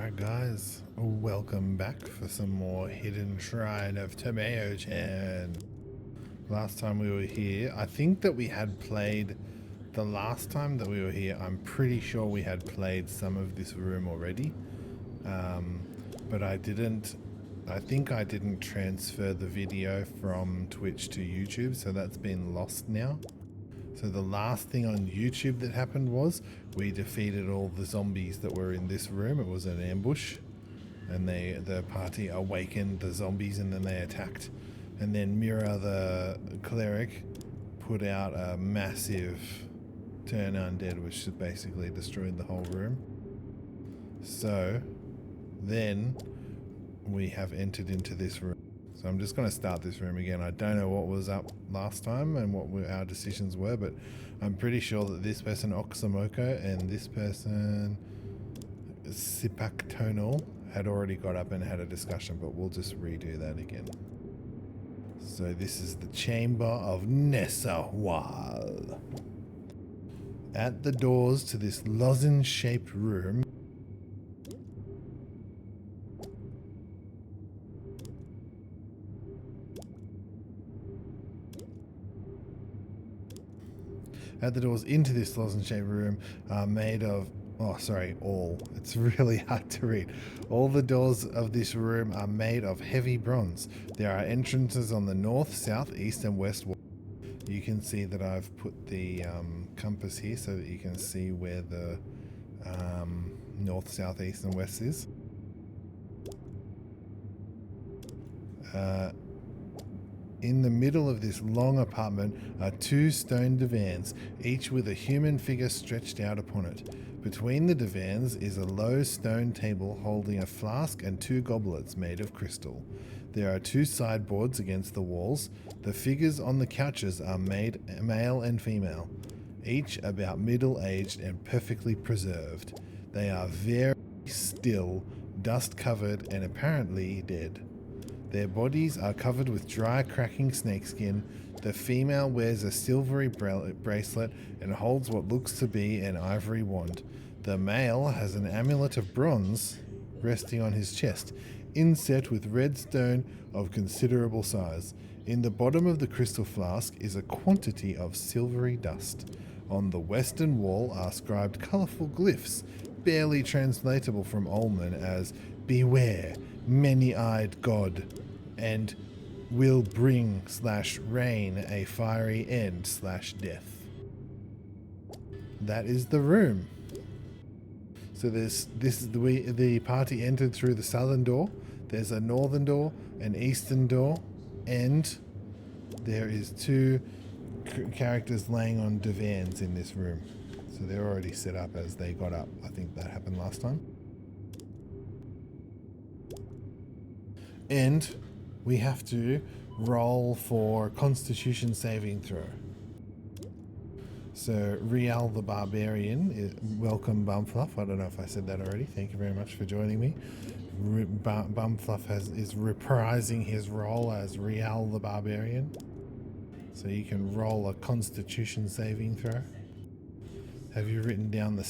Alright guys, welcome back for some more Hidden Shrine of Tamaochan. Last time we were here, I think that we had played, the last time that we were here, I'm pretty sure we had played some of this room already. But I think I didn't transfer the video from Twitch to YouTube, so that's been lost now. So the last thing on YouTube that happened was we defeated all the zombies that were in this room. It was an ambush, and the party awakened the zombies and then they attacked. And then Mira the cleric put out a massive turn undead, which basically destroyed the whole room. So then we have entered into this room. So I'm just going to start this room again. I don't know what was up last time and what our decisions were, but I'm pretty sure that this person, Oxamoko, and this person, Sipak Tonal, had already got up and had a discussion, but we'll just redo that again. So this is the Chamber of Nessawal. At the doors to this lozenge-shaped room, into this lozenge-shaped room are made of, it's really hard to read. All the doors of this room are made of heavy bronze. There are entrances on the north, south, east, and west wall. You can see that I've put the compass here so that you can see where the north, south, east, and west is. In the middle of this long apartment are two stone divans, each with a human figure stretched out upon it. Between the divans is a low stone table holding a flask and two goblets made of crystal. There are two sideboards against the walls. The figures on the couches are made male and female, each about middle-aged and perfectly preserved. They are very still, dust-covered, and apparently dead. Their bodies are covered with dry, cracking snakeskin. The female wears a silvery bracelet and holds what looks to be an ivory wand. The male has an amulet of bronze resting on his chest, inset with red stone of considerable size. In the bottom of the crystal flask is a quantity of silvery dust. On the western wall are scribed colourful glyphs, barely translatable from Ulman as "Beware, many-eyed god," and "will bring / rain a fiery end / death." That is the room. So the party entered through the southern door. There's a northern door, an eastern door, and there is two characters laying on divans in this room. So they're already set up as they got up. I think that happened last time. And we have to roll for Constitution saving throw. So Rhialle the Barbarian, welcome Bumfluff. I don't know if I said that already. Thank you very much for joining me. Bumfluff is reprising his role as Rhialle the Barbarian. So you can roll a Constitution saving throw. Have you written down the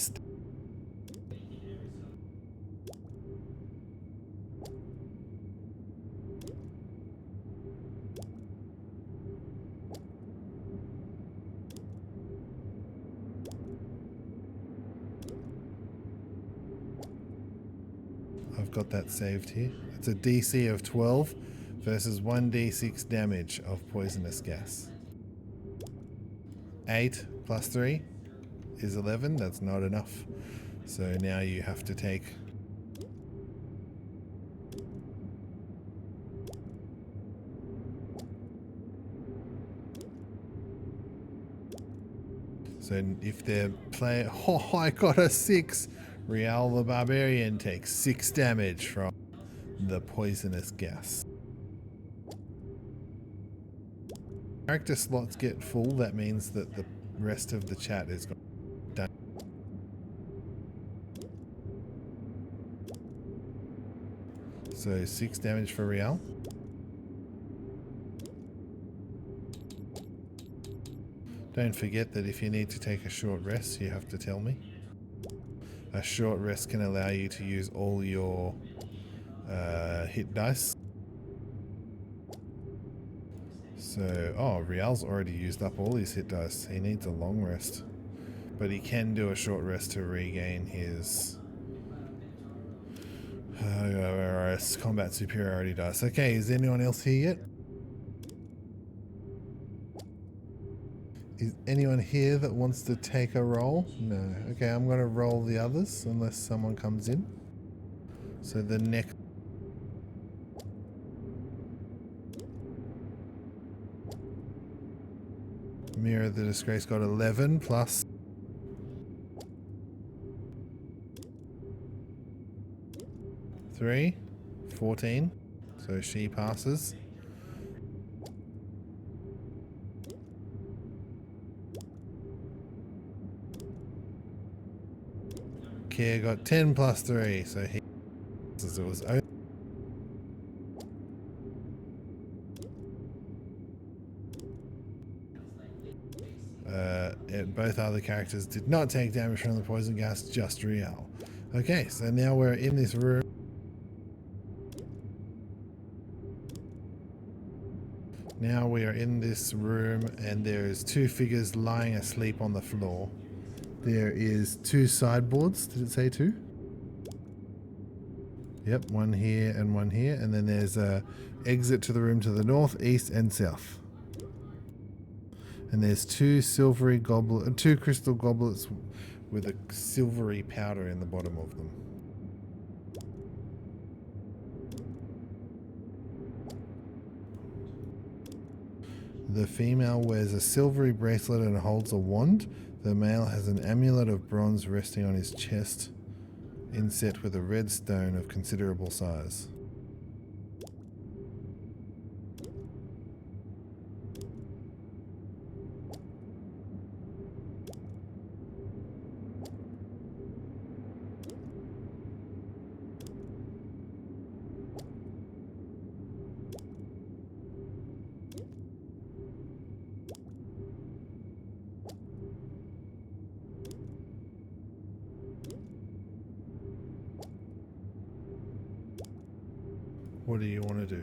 I've got that saved here. It's a DC of 12 versus 1d6 damage of poisonous gas. 8 plus 3 is 11. That's not enough. So now you have to take if they're playing, I got a 6. Rhialle the Barbarian takes 6 damage from the poisonous gas. Character slots get full, that means that the rest of the chat is done. So 6 damage for Rhialle. Don't forget that if you need to take a short rest, you have to tell me. A short rest can allow you to use all your hit dice. So, oh, Rhialle's already used up all his hit dice. He needs a long rest. But he can do a short rest to regain his combat superiority dice. Okay, is anyone else here yet? Is anyone here that wants to take a roll? No. Okay, I'm going to roll the others unless someone comes in. So the next... Mirror the Disgrace got 11 plus... 3, 14. So she passes. Kia got 10 plus 3, so he... It was both other characters did not take damage from the poison gas, just Rhialle. Okay, so now we're in this room. Now we are in this room and there is 2 figures lying asleep on the floor. There is 2 sideboards. Did it say 2? Yep, one here and one here. And then there's a exit to the room to the north, east and south. And there's 2 crystal goblets with a silvery powder in the bottom of them. The female wears a silvery bracelet and holds a wand. The male has an amulet of bronze resting on his chest, inset with a red stone of considerable size. What do you want to do?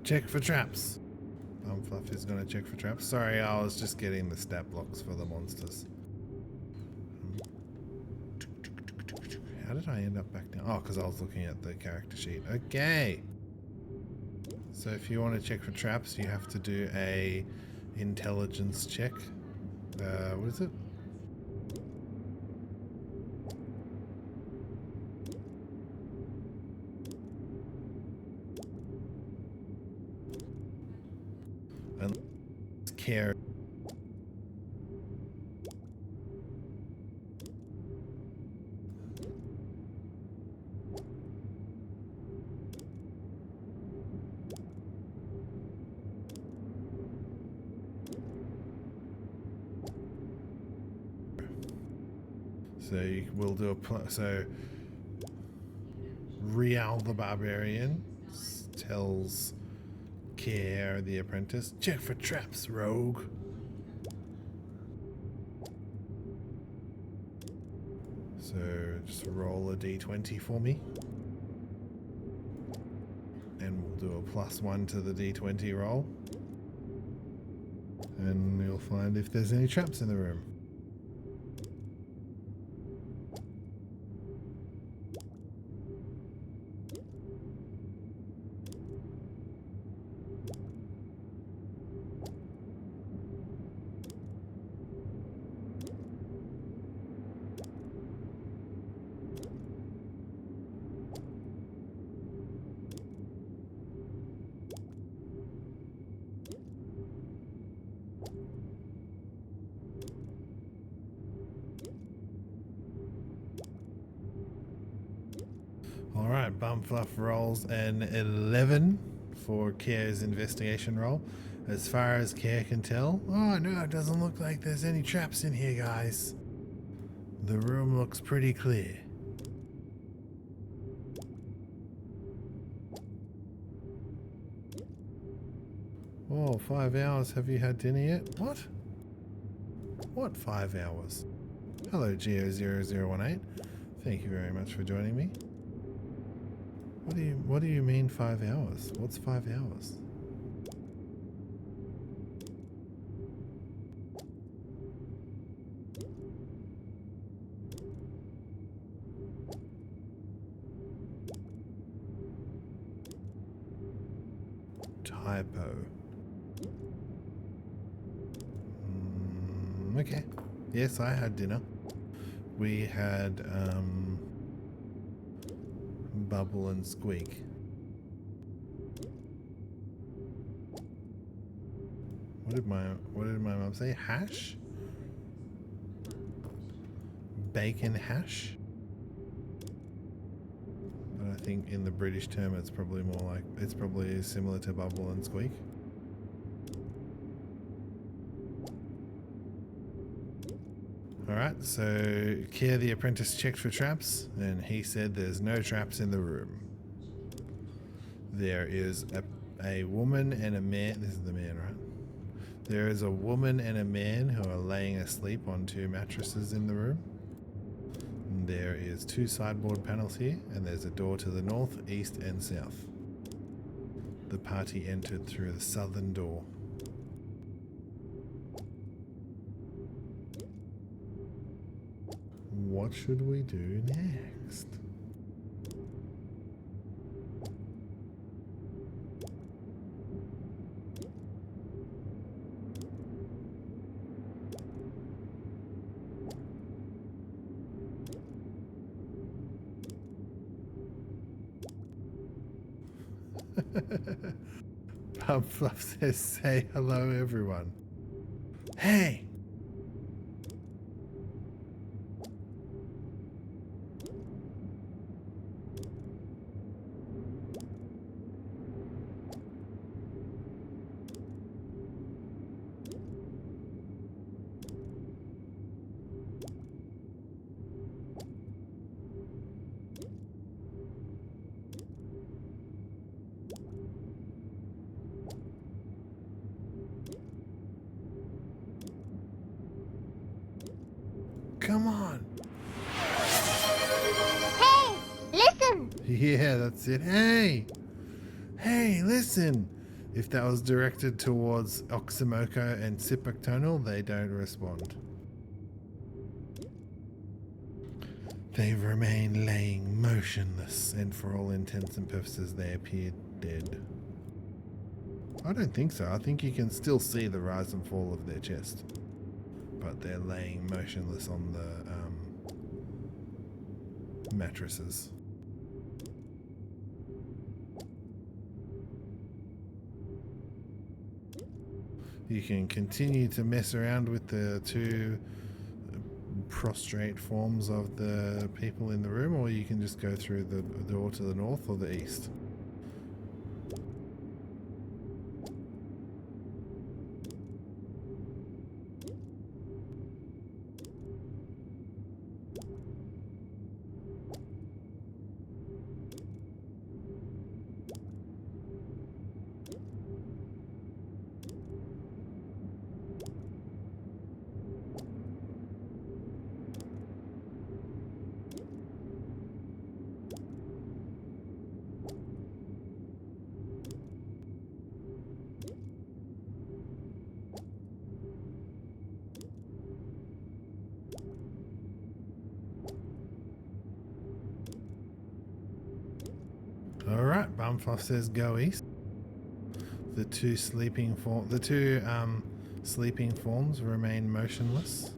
Check for traps. Fluff is going to check for traps. Sorry, I was just getting the stat blocks for the monsters. How did I end up back down? Oh, because I was looking at the character sheet. Okay. So if you want to check for traps, you have to do a intelligence check. What is it? And care. So we'll do so Rhialle the Barbarian tells Care the apprentice, check for traps, rogue. So just roll a d20 for me. And we'll do a +1 to the d20 roll. And you'll find if there's any traps in the room. Alright, Bumfluff rolls an 11 for Care's investigation roll. As far as Care can tell, oh no, it doesn't look like there's any traps in here, guys. The room looks pretty clear. Oh, 5 hours. Have you had dinner yet? What? What 5 hours? Hello, Geo0018. Thank you very much for joining me. What do you mean 5 hours? What's 5 hours? Typo. Okay. Yes, I had dinner. We had Bubble and Squeak. What did my mum say? Hash? Bacon hash? But I think in the British term it's probably more like, it's probably similar to Bubble and Squeak. Alright, so Care the apprentice checked for traps, and he said there's no traps in the room. There is a woman and a man. This is the man, right? There is a woman and a man who are laying asleep on 2 mattresses in the room. And there is 2 sideboard panels here, and there's a door to the north, east, and south. The party entered through the southern door. What should we do next? Pub Fluff says, say hello, everyone. Hey! Come on. Hey, listen! Yeah, that's it. Hey! Hey, listen! If that was directed towards Oxymoko and Sipactonal, they don't respond. They remain laying motionless, and for all intents and purposes, they appear dead. I don't think so. I think you can still see the rise and fall of their chest. But they're laying motionless on the mattresses. You can continue to mess around with the 2 prostrate forms of the people in the room, or you can just go through the door to the north or the east. Alright, Bumfluff says go east. The 2 sleeping forms remain motionless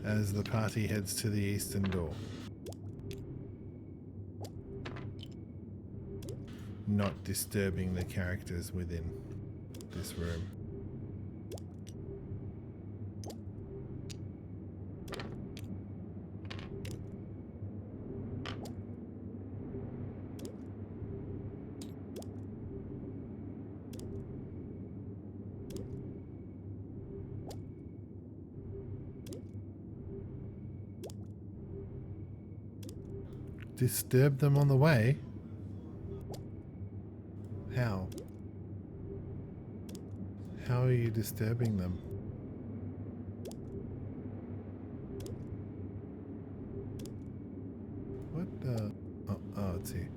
as the party heads to the eastern door. Not disturbing the characters within this room. Disturb them on the way? How? How are you disturbing them? What the? Oh, it's here.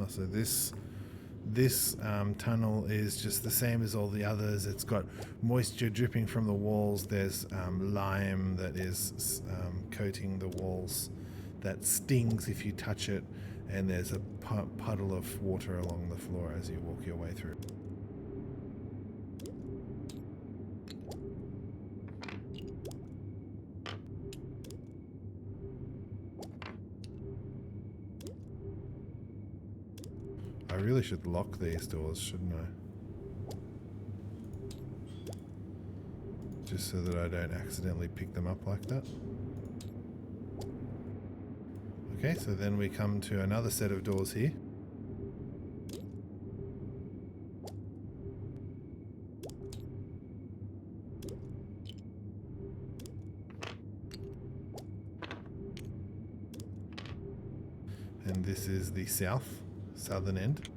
Oh, so this tunnel is just the same as all the others. It's got moisture dripping from the walls. There's lime that is coating the walls that stings if you touch it, and there's a puddle of water along the floor as you walk your way through. I really should lock these doors, shouldn't I? Just so that I don't accidentally pick them up like that. Okay, so then we come to another set of doors here. And this is the southern end.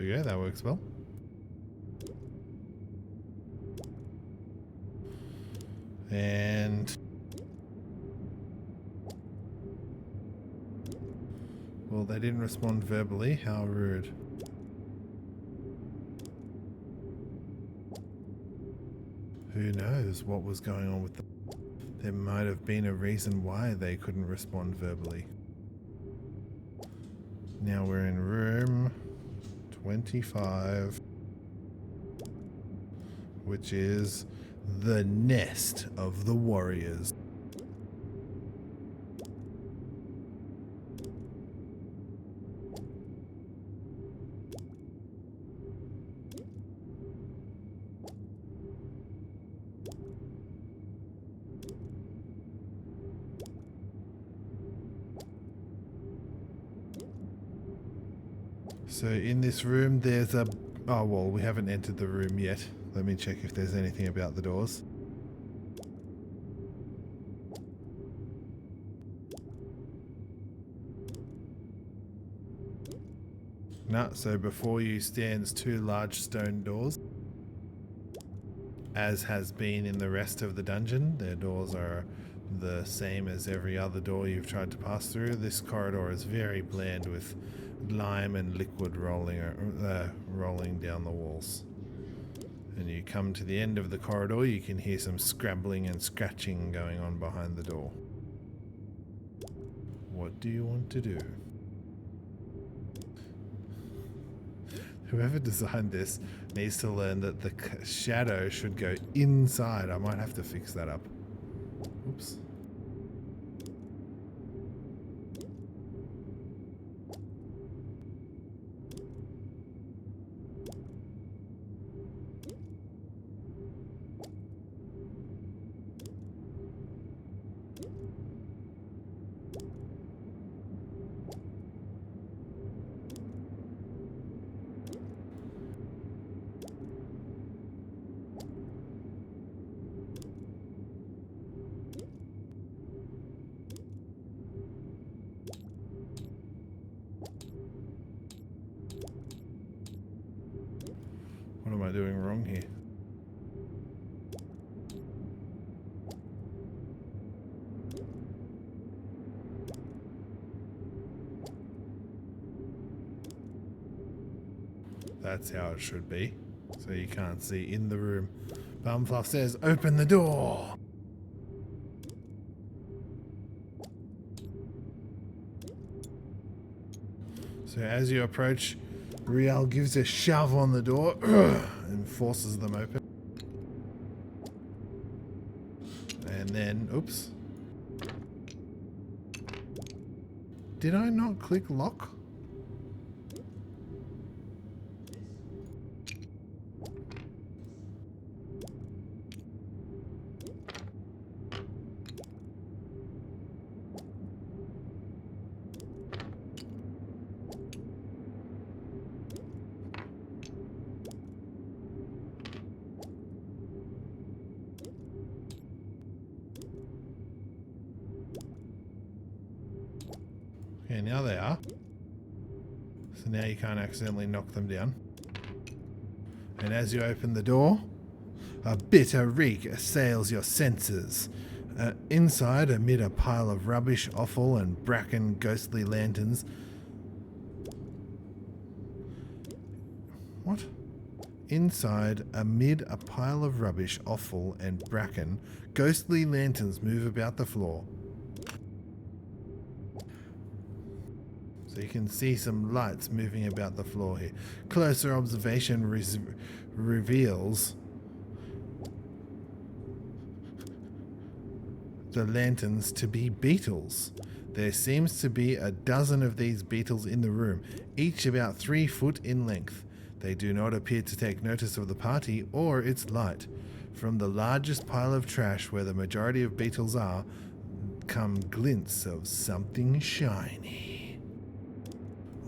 we go, that works well. And well, they didn't respond verbally. How rude. Who knows what was going on with them? There might have been a reason why they couldn't respond verbally. Now we're in room 25, which is the nest of the warriors. So in this room there's a... Oh, well, we haven't entered the room yet. Let me check if there's anything about the doors. No, so before you stands two large stone doors. As has been in the rest of the dungeon, their doors are the same as every other door you've tried to pass through. This corridor is very bland with lime and liquid rolling down the walls. And you come to the end of the corridor, you can hear some scrabbling and scratching going on behind the door. What do you want to do? Whoever designed this needs to learn that the shadow should go inside. I might have to fix that up. Oops. What am I doing wrong here? That's how it should be. So you can't see in the room. Bumfluff says, open the door! So as you approach, Rhialle gives a shove on the door and forces them open. And then, oops. Did I not click lock? Okay, now they are. So now you can't accidentally knock them down. And as you open the door, a bitter reek assails your senses. Inside, amid a pile of rubbish, offal, and bracken, ghostly lanterns. What? Inside, amid a pile of rubbish, offal, and bracken, ghostly lanterns move about the floor. So you can see some lights moving about the floor here. Closer observation reveals the lanterns to be beetles. There seems to be a dozen of these beetles in the room, each about 3 foot in length. They do not appear to take notice of the party or its light. From the largest pile of trash where the majority of beetles are, come glints of something shiny.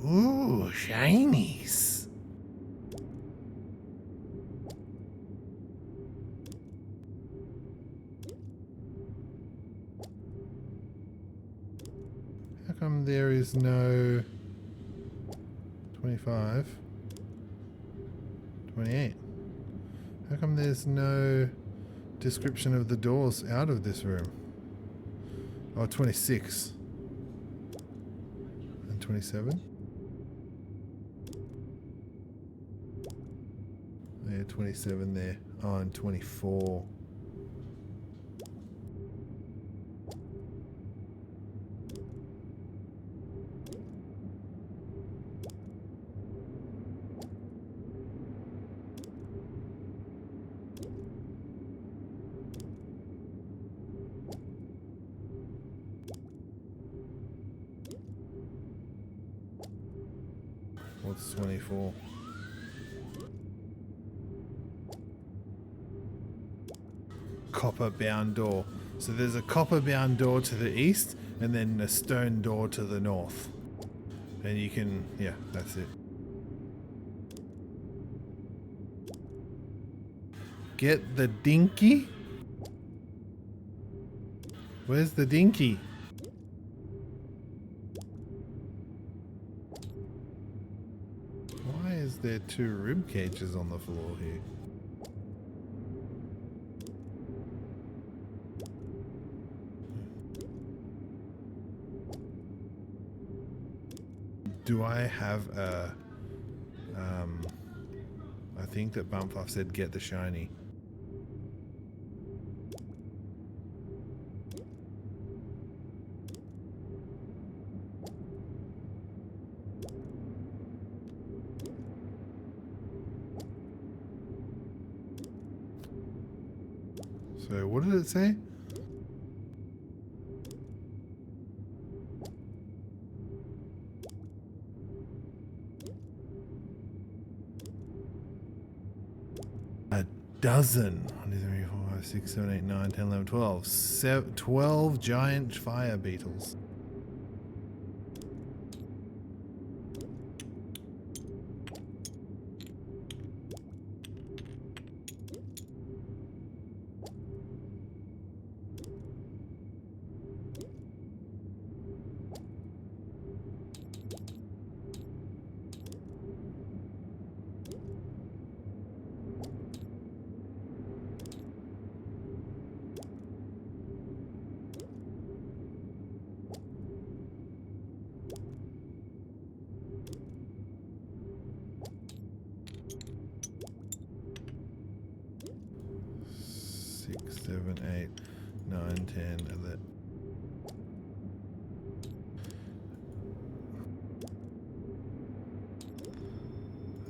Ooh, shinies. How come there is no 25? 28. How come there's no description of the doors out of this room? Oh, 26. And 27? Yeah, 27 there. Oh, and 24. What's 24? Copper bound door. So there's a copper bound door to the east and then a stone door to the north. And you can, yeah, that's it. Get the dinky? Where's the dinky? Why is there 2 rib cages on the floor here? Do I have a... I think that Bumfluff said get the shiny. So what did it say? A dozen. 1, 2, 3, 4, 5, 6, 7, 8, 9, 10, 11, 12. 12 giant fire beetles. Six, 7, 8, 9, 10, 11.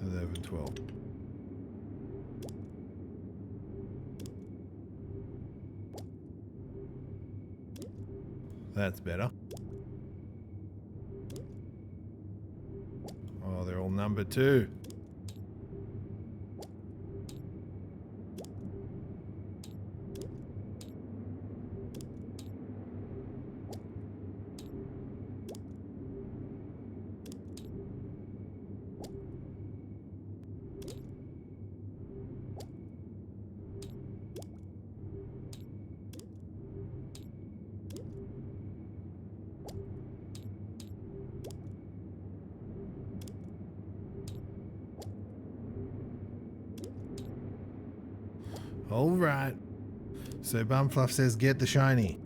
Eleven, 12. That's better. Oh, they're all number 2. All right. So Bumfluff says get the shiny.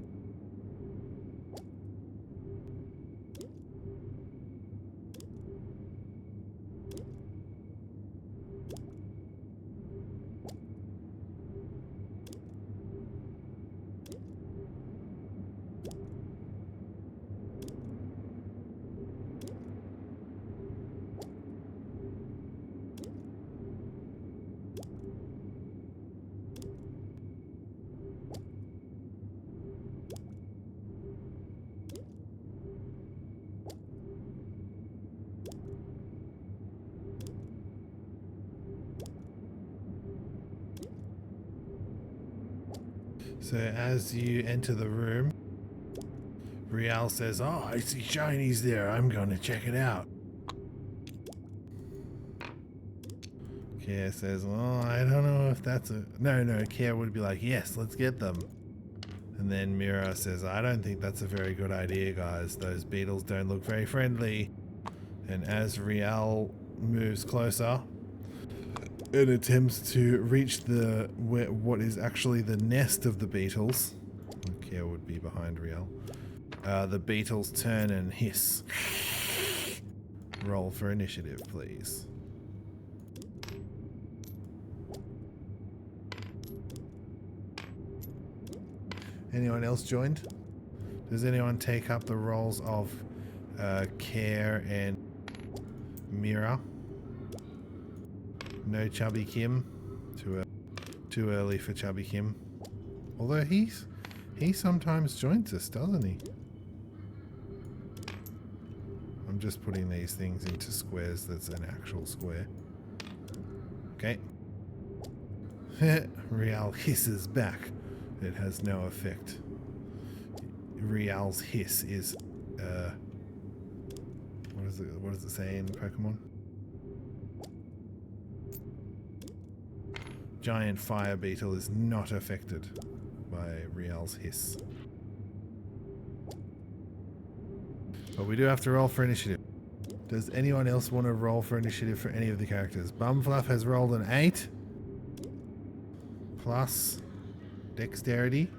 So as you enter the room, Rhialle says, "Oh, I see shinies there. I'm going to check it out." Care says, "Oh, I don't know if that's a..." No, Care would be like, "Yes, let's get them." And then Mira says, "I don't think that's a very good idea, guys. Those beetles don't look very friendly." And as Rhialle moves closer, and attempts to reach what is actually the nest of the beetles. Care would be behind Rhialle. The beetles turn and hiss. Roll for initiative, please. Anyone else joined? Does anyone take up the roles of Care and Mira? No Chubby Kim. Too early for Chubby Kim. Although he sometimes joins us, doesn't he? I'm just putting these things into squares. That's an actual square. Okay. Rhialle hisses back. It has no effect. Rhialle's hiss is what does it say in Pokemon? Giant fire beetle is not affected by Rhialle's hiss. But we do have to roll for initiative. Does anyone else want to roll for initiative for any of the characters? Bumfluff has rolled an 8 plus dexterity,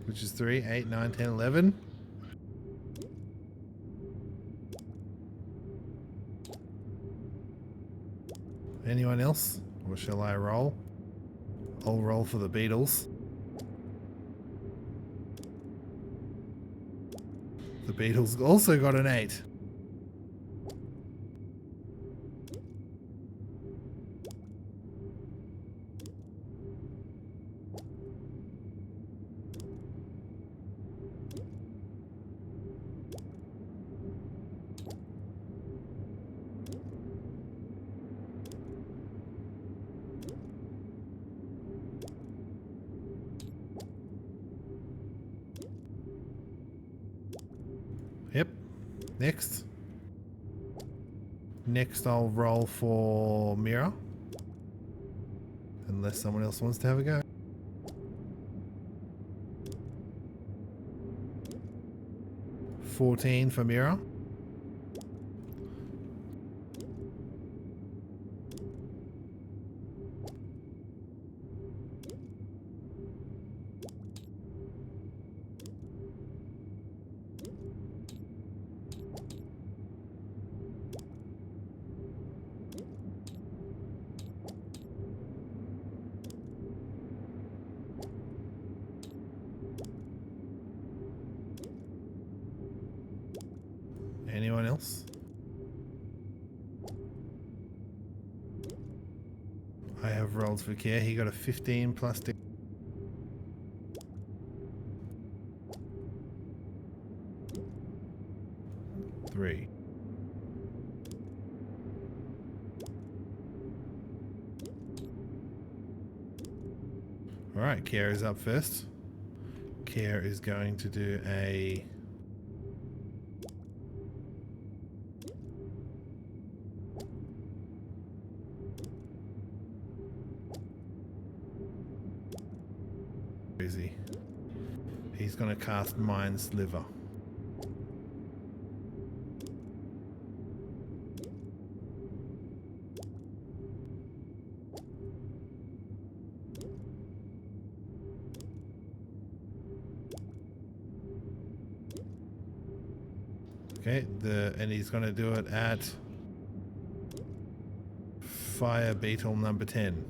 which is 3, 8, 9, 10, 11. Anyone else? Or shall I roll? I'll roll for the beetles. The beetles also got an 8. Yep. Next. Next I'll roll for Mira. Unless someone else wants to have a go. $14 for Mira. Anyone else? I have rolled for Care. He got a 15 plus 3. Alright, Care is up first. Care is going to do a... Crazy. He's going to cast Mind Sliver. Okay, and he's going to do it at Fire Beetle number 10.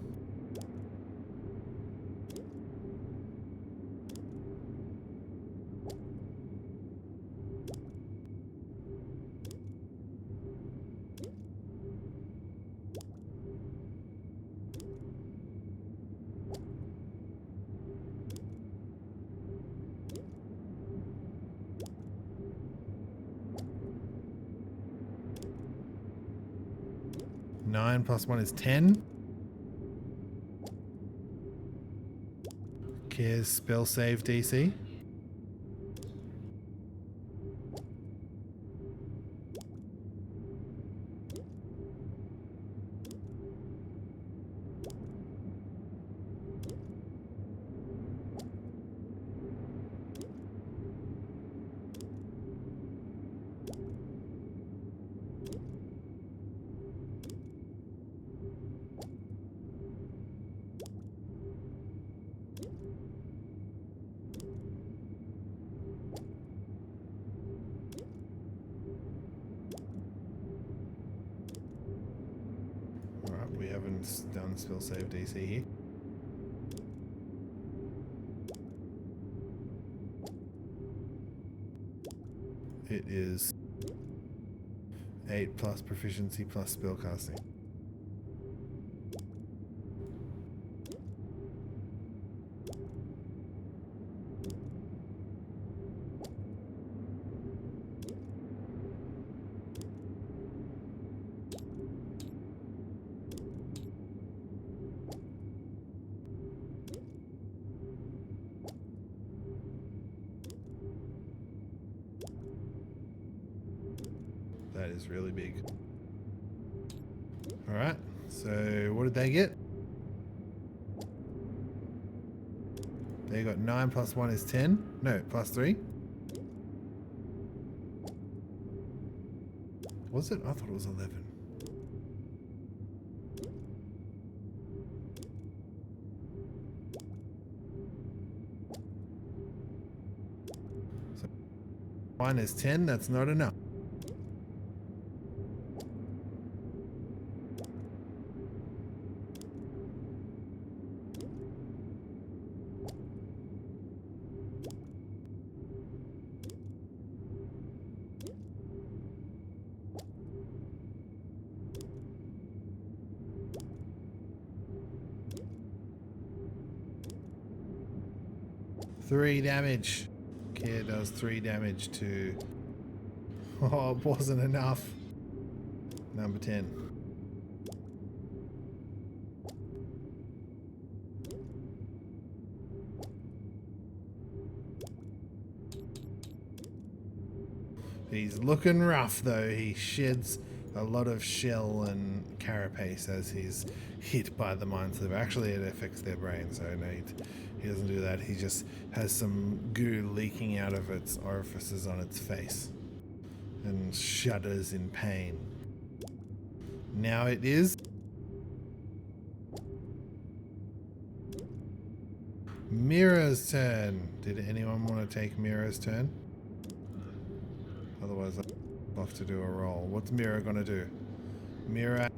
Nine plus 1 is 10. Care's spell save DC. haven't done spell save DC here. It is 8 plus proficiency plus spellcasting. That is really big. Alright, so what did they get? They got 9 plus 1 is 10. No, plus 3. Was it? I thought it was 11. So 1 is 10, that's not enough. Three damage. Care does 3 damage to... Oh, it wasn't enough. Number 10. He's looking rough though. He sheds a lot of shell and carapace as he's hit by the mind sliver. Actually, it affects their brain, so no, he doesn't do that. He just has some goo leaking out of its orifices on its face and shudders in pain. Now it is Mira's turn. Did anyone want to take Mira's turn? Otherwise, I'll have to do a roll. What's Mira gonna do? Mira.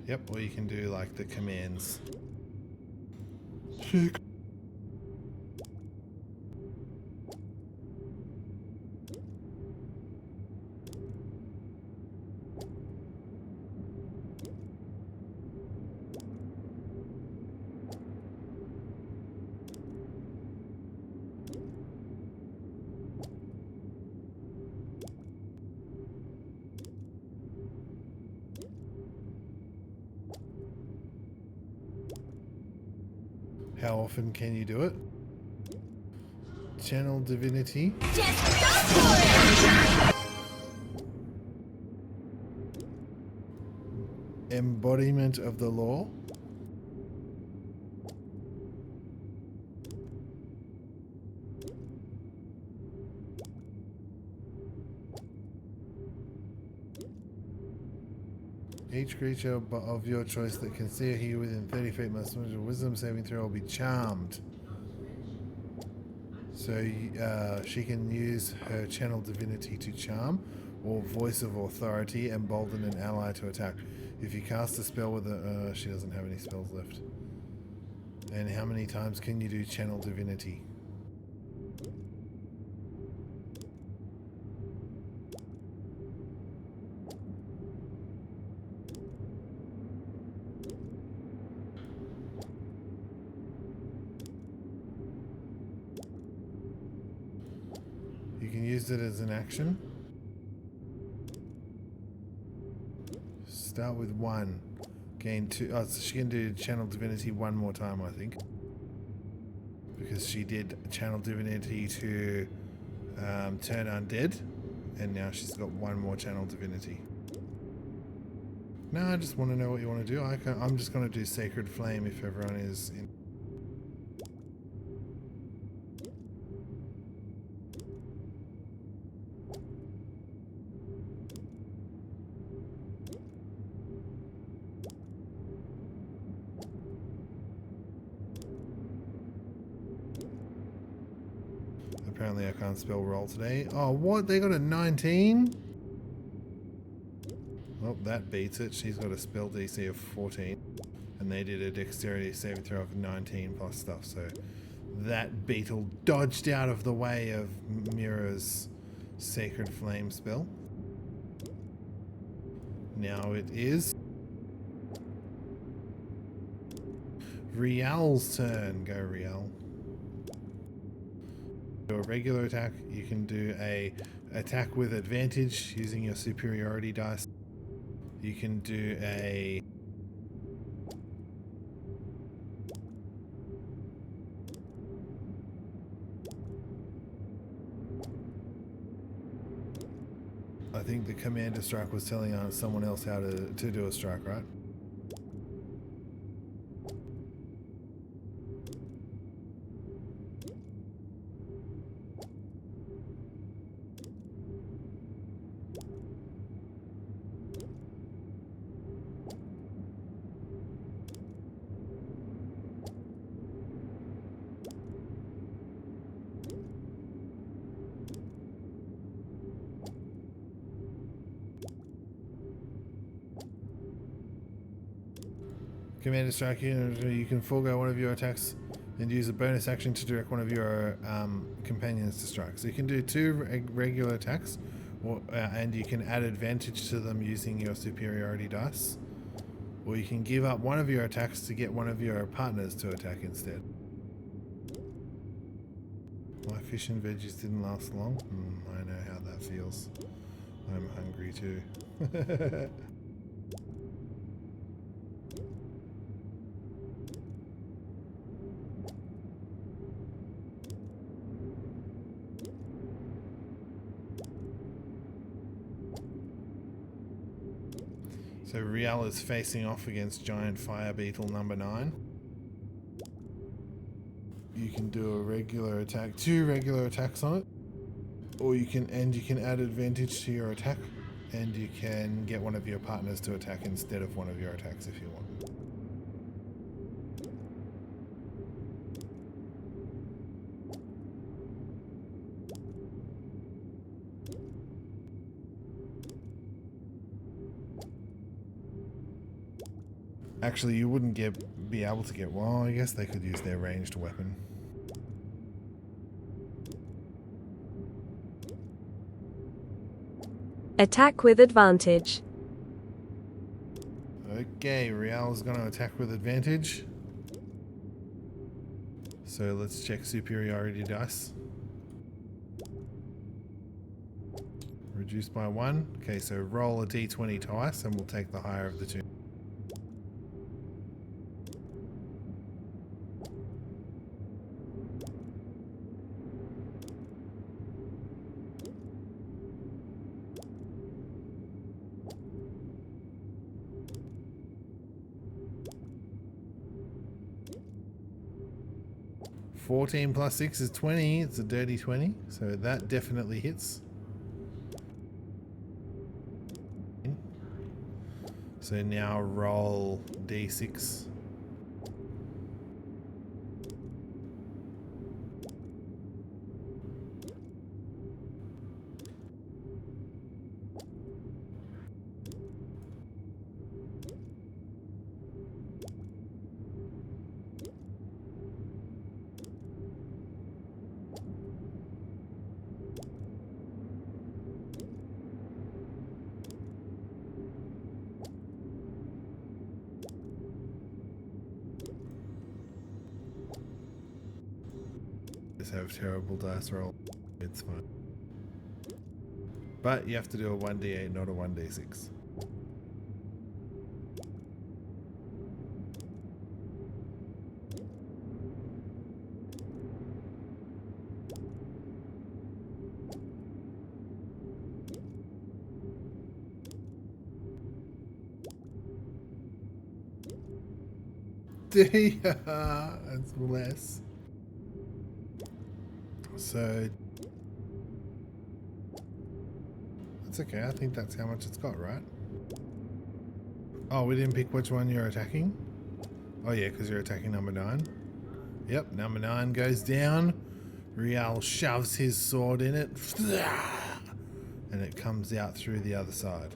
Yep, or you can do like the commands. How often can you do it? Channel divinity. Just go for it! Embodiment of the law. Each creature of your choice that can see or hear within 30 feet must make a wisdom saving throw or be charmed. So she can use her channel divinity to charm, or voice of authority, embolden an ally to attack. If you cast a spell with a... she doesn't have any spells left. And how many times can you do channel divinity? can use it as an action. Start with 1. Gain 2. Oh, so she can do Channel Divinity 1 more time, I think. Because she did Channel Divinity to turn undead. And now she's got 1 more Channel Divinity. No, I just want to know what you want to do. I'm just going to do Sacred Flame if everyone is in. Apparently I can't spell roll today. Oh, what? They got a 19? Well, that beats it. She's got a spell DC of 14. And they did a dexterity saving throw of 19 plus stuff. So that beetle dodged out of the way of Mira's Sacred Flame spell. Now it is Rhialle's turn. Go, Rhialle. Do a regular attack. You can do a attack with advantage using your superiority dice. You can do a I think the commander strike was telling someone else how to do a strike, right? Commander strike, you can forego one of your attacks and use a bonus action to direct one of your companions to strike. So you can do 2 regular attacks, and you can add advantage to them using your superiority dice. Or you can give up one of your attacks to get one of your partners to attack instead. My fish and veggies didn't last long. I know how that feels. I'm hungry too. So Rhialle is facing off against Giant Fire Beetle number 9. You can do a regular attack, 2 regular attacks on it, or you can add advantage to your attack, and you can get one of your partners to attack instead of one of your attacks if you want. Actually, you wouldn't be able to get. Well, I guess they could use their ranged weapon. Attack with advantage. Okay, Rhialle's going to attack with advantage. So let's check superiority dice. Reduced by 1. Okay, so roll a d20 twice and we'll take the higher of the 2. (14 plus 6 is 20. It's a dirty 20, so that definitely hits. So now roll d6. Have terrible dice roll. It's fine. But you have to do a 1d8, not a 1d6. That's less. So that's okay. I think that's how much it's got, right? Oh, we didn't pick which one you're attacking? Oh yeah, because you're attacking number 9. Yep, number 9 goes down. Rhialle shoves his sword in it. And it comes out through the other side.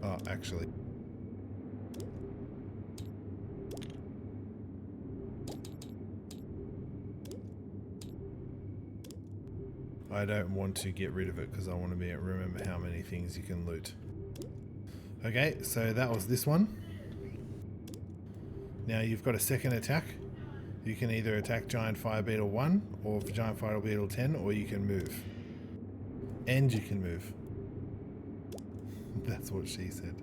Oh, actually. I don't want to get rid of it because I want to remember how many things you can loot. Okay, so that was this one. Now you've got a second attack. You can either attack Giant Fire Beetle 1 or Giant Fire Beetle 10, or you can move. And you can move. That's what she said.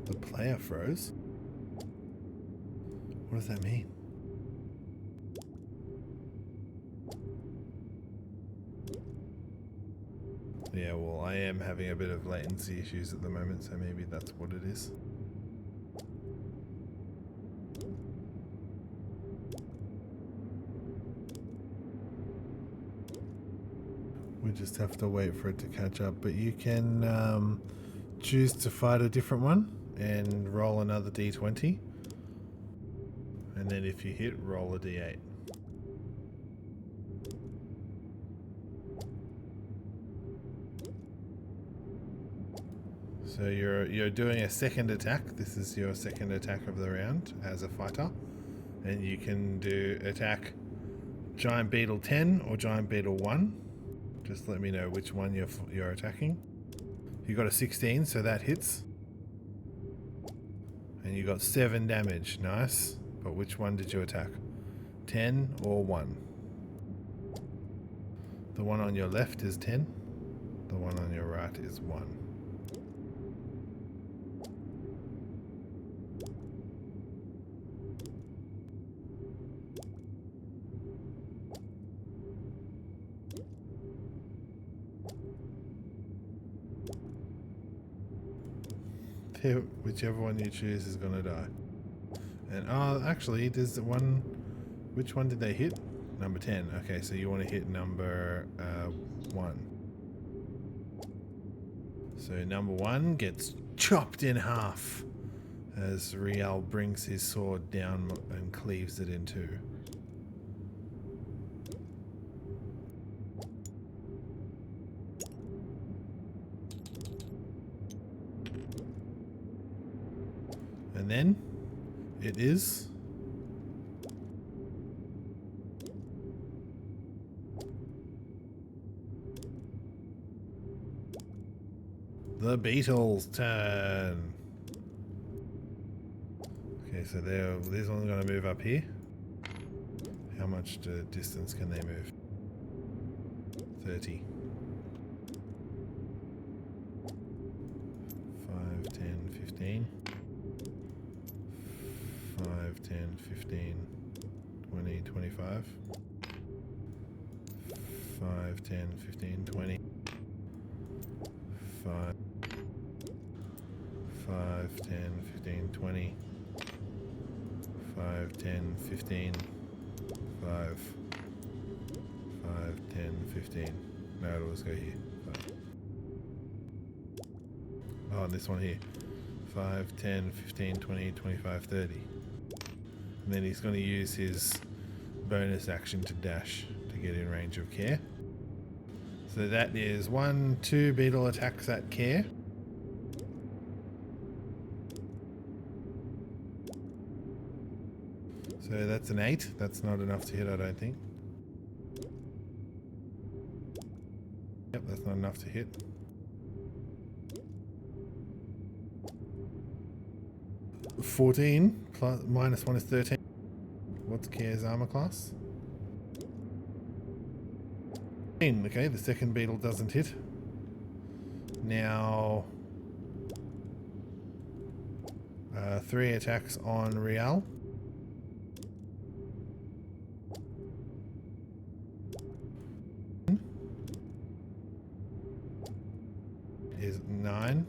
The player froze? What does that mean? Yeah, well, I am having a bit of latency issues at the moment, so maybe that's what it is. We just have to wait for it to catch up, but you can choose to fight a different one and roll another d20, and then if you hit, roll a d8. So you're doing a second attack. This is your second attack of the round as a fighter, and you can do attack Giant Beetle 10 or Giant Beetle 1. Just let me know which one you're attacking. You got a 16, so that hits. And you got 7 damage. Nice. But which one did you attack? 10 or 1? The one on your left is 10. The one on your right is 1. Whichever one you choose is gonna die. And actually, there's one. Which one did they hit? Number 10. Okay, so you want to hit number 1. So number 1 gets chopped in half as Rhialle brings his sword down and cleaves it in two. And then it is the beetles' turn. Okay, so this one's going to move up here. How much distance can they move? 30. 5, 10, 15. 5, 10, 15, 20, 25. 5, 10, 15, 20. 5, 10, 15, 20. 5, 10, 15. 5, 10, 15. No, it'll just go here. 5. Oh, and this one here. 5, 10, 15, 20, 25, 30. And then he's going to use his bonus action to dash to get in range of Care. So that is 1, 2 beetle attacks at care. So that's an 8. That's not enough to hit, I don't think. Yep, that's not enough to hit. -14 plus -1 is 13. What's Care's armor class? Okay, the second beetle doesn't hit. Now 3 attacks on Rhialle. Is 9.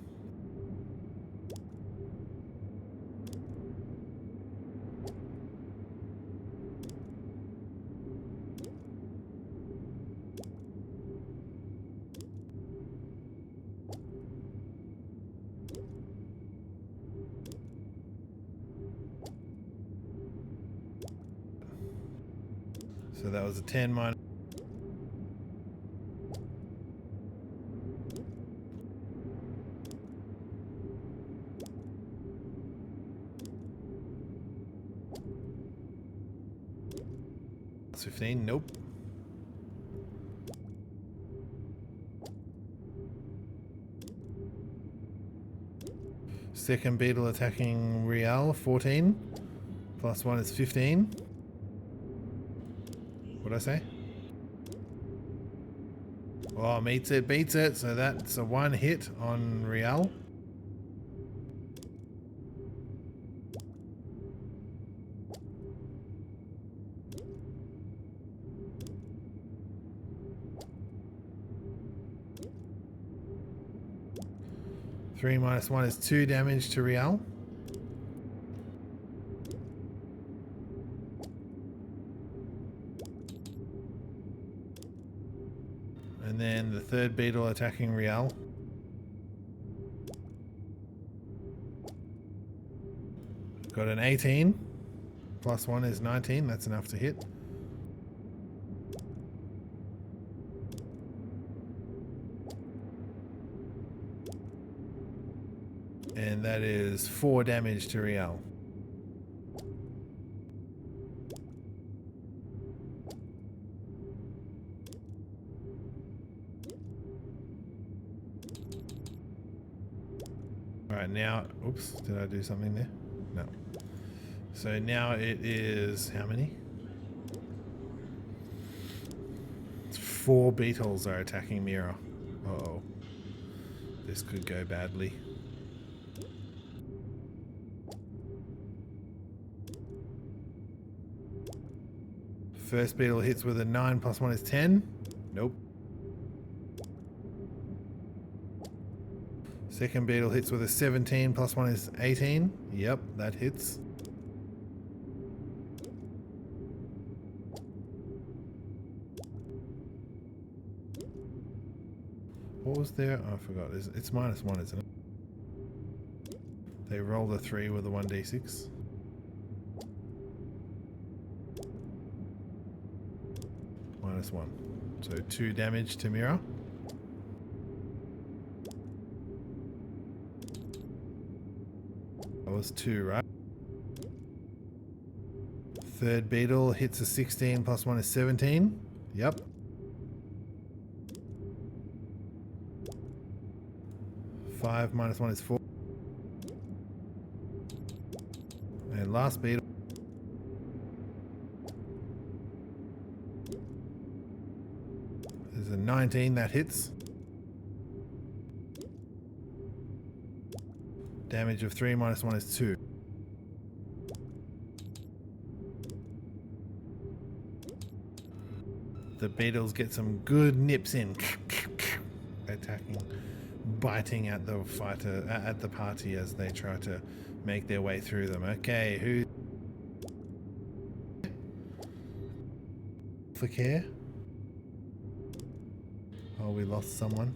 So that was a 10 minus. Plus 15, nope. Second beetle attacking Rhialle, 14. Plus 1 is 15. What'd I say? Oh, meets it, beats it. So that's a 1 hit on Rhialle. Three minus 1 is 2 damage to Rhialle. And then the third beetle attacking Rhialle. Got an 18. Plus 1 is 19. That's enough to hit. And that is 4 damage to Rhialle. Alright, now, oops, did I do something there? No. So now it is, how many? 4 beetles are attacking Mira. Uh-oh. This could go badly. First beetle hits with a 9 plus 1 is 10. Nope. Second beetle hits with a 17 plus 1 is 18. Yep, that hits. What was there? Oh, I forgot. It's minus 1, isn't it? They rolled a 3 with a 1d6. Minus 1. So 2 damage to Mira. That was 2, right? Third beetle hits a 16 plus 1 is 17. Yep. Five minus 1 is 4. And last beetle. There's a 19 that hits. Damage of 3 minus 1 is 2. The beetles get some good nips in. Attacking, biting at the fighter, at the party as they try to make their way through them. Okay, who for care? Oh, we lost someone.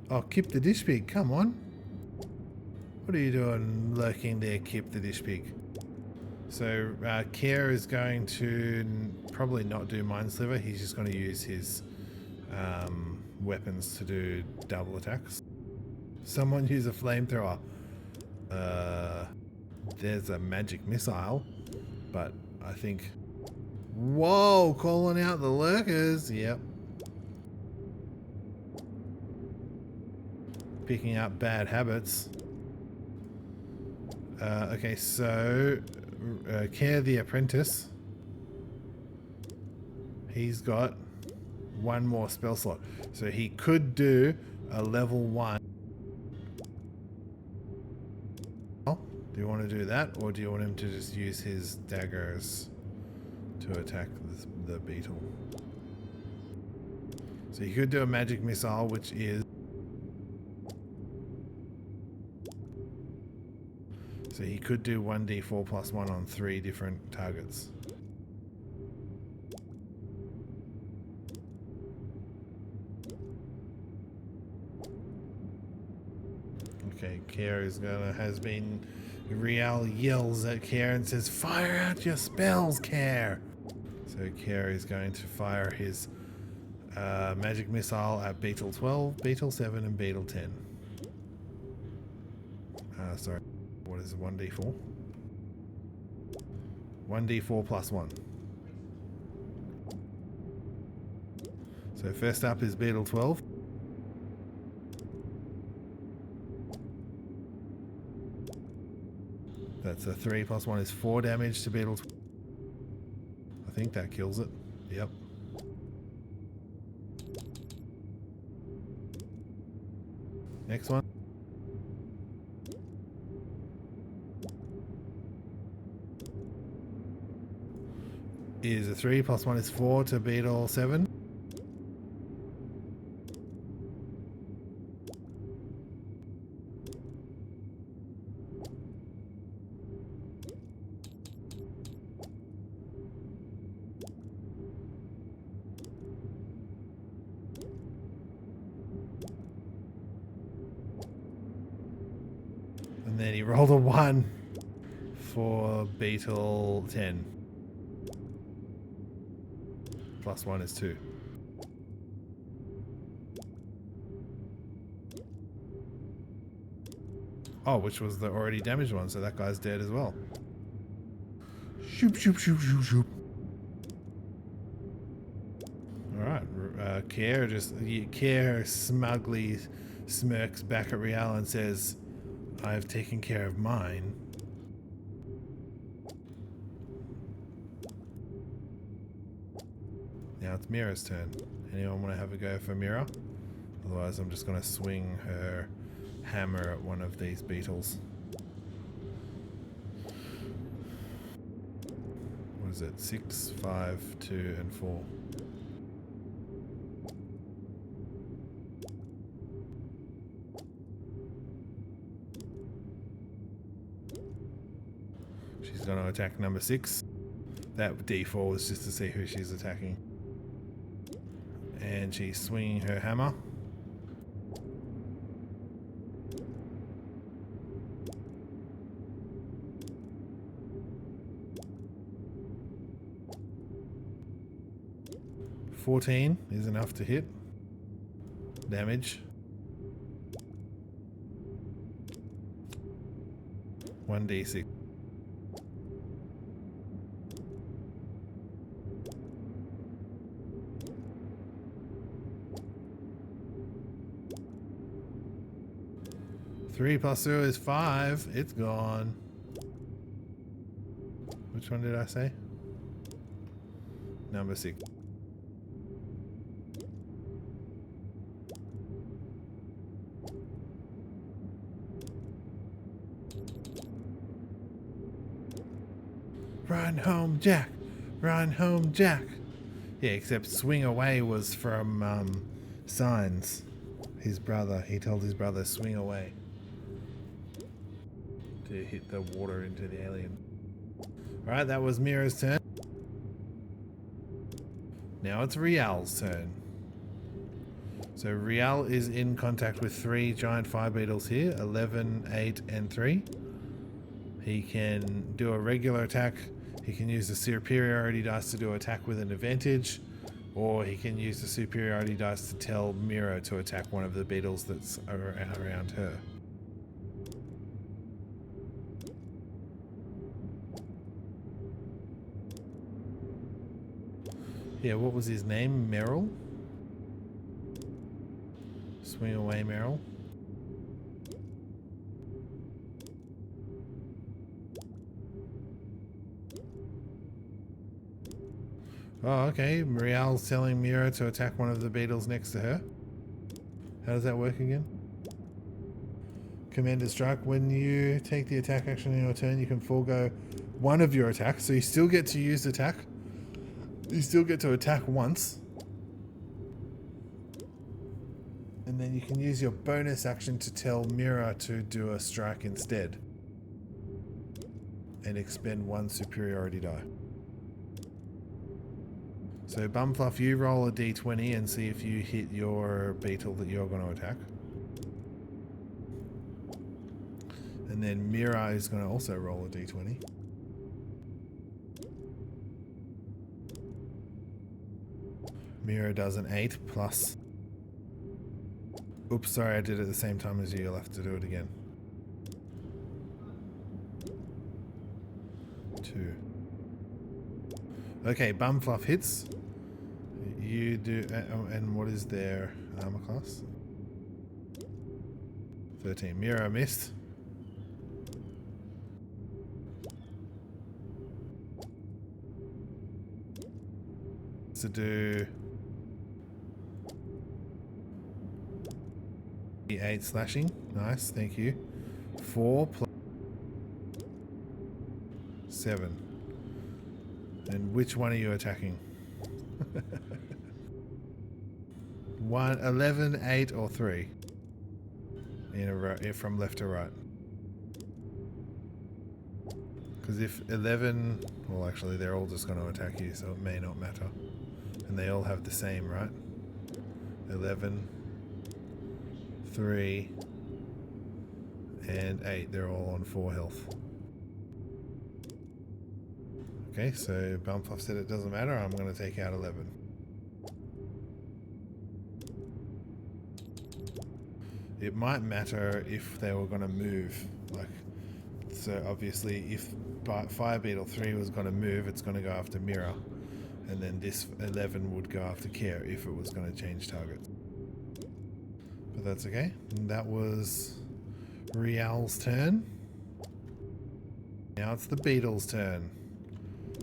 Oh, Kip the Dish Pig, come on. What are you doing lurking there, Kip the Dish Pig? So Kier is going to probably not do Mind Sliver. He's just going to use his weapons to do double attacks. Someone use a flamethrower. There's a magic missile, but I think... Whoa, calling out the lurkers. Yep. Picking up bad habits. Okay, so Care the Apprentice. He's got one more spell slot. So he could do a level 1. Do you want to do that, or do you want him to just use his daggers to attack the beetle? So he could do a magic missile, which is... So he could do 1d4 plus 1 on 3 different targets. Okay, Kier is has been... Rhialle yells at Kier and says, "Fire out your spells, Kier!" So Kier is going to fire his magic missile at Beetle 12, Beetle 7, and Beetle 10. Sorry, what is it? 1d4? 1d4 plus 1. So first up is Beetle 12. That's a 3 plus 1 is 4 damage to Beetle 12. I think that kills it. Yep. Next one. Is a 3 plus 1 is 4 to Beetle 7. And then he rolled a 1 for Beetle 10. Plus 1 is 2. Oh, which was the already damaged one, so that guy's dead as well. Shoop, shoop, shoop, shoop, shoop. Alright, Kier smugly smirks back at Rhialle and says, "I've taken care of mine." Now it's Mira's turn. Anyone want to have a go for Mira? Otherwise I'm just going to swing her hammer at one of these beetles. What is it? 6, 5, 2, and 4. She's going to attack number 6. That D4 was just to see who she's attacking. And she's swinging her hammer. $14 is enough to hit. Damage. 1d6. Three plus 2 is 5. It's gone. Which one did I say? Number 6. Run home, Jack. Run home, Jack. Yeah, except swing away was from Signs. His brother. He told his brother swing away to hit the water into the alien. Alright, that was Mira's turn. Now it's Rhialle's turn. So Rhialle is in contact with 3 giant fire beetles here, 11, 8, and 3. He can do a regular attack. He can use the superiority dice to do attack with an advantage, or he can use the superiority dice to tell Mira to attack one of the beetles that's around her. Yeah, what was his name? Merrill? Swing away, Merrill. Oh, okay. Rhialle's telling Mira to attack one of the beetles next to her. How does that work again? Commander Strike. When you take the attack action in your turn, you can forego one of your attacks. So you still get to use attack. You still get to attack once. And then you can use your bonus action to tell Mira to do a strike instead. And expend one superiority die. So Bumfluff, you roll a d20 and see if you hit your beetle that you're going to attack. And then Mira is going to also roll a d20. Mira does an 8 plus... Oops, sorry, I did it at the same time as you. You'll have to do it again. 2. Okay, Bumfluff hits. You do... and what is their armor class? 13. Mira missed. To do... 8 slashing. Nice, thank you. 4 plus 7. And which one are you attacking? 1, 11, 8, or 3? In a row, from left to right. Because if 11... Well, actually, they're all just going to attack you, so it may not matter. And they all have the same, right? 11... 3 and 8. They're all on 4 health. Okay, so Bumfluff said it doesn't matter. I'm going to take out 11. It might matter if they were going to move. Like, so obviously, if Fire Beetle 3 was going to move, it's going to go after Mira, and then this 11 would go after Care if it was going to change target. But that's okay. And that was Rhialle's turn. Now it's the beetle's turn.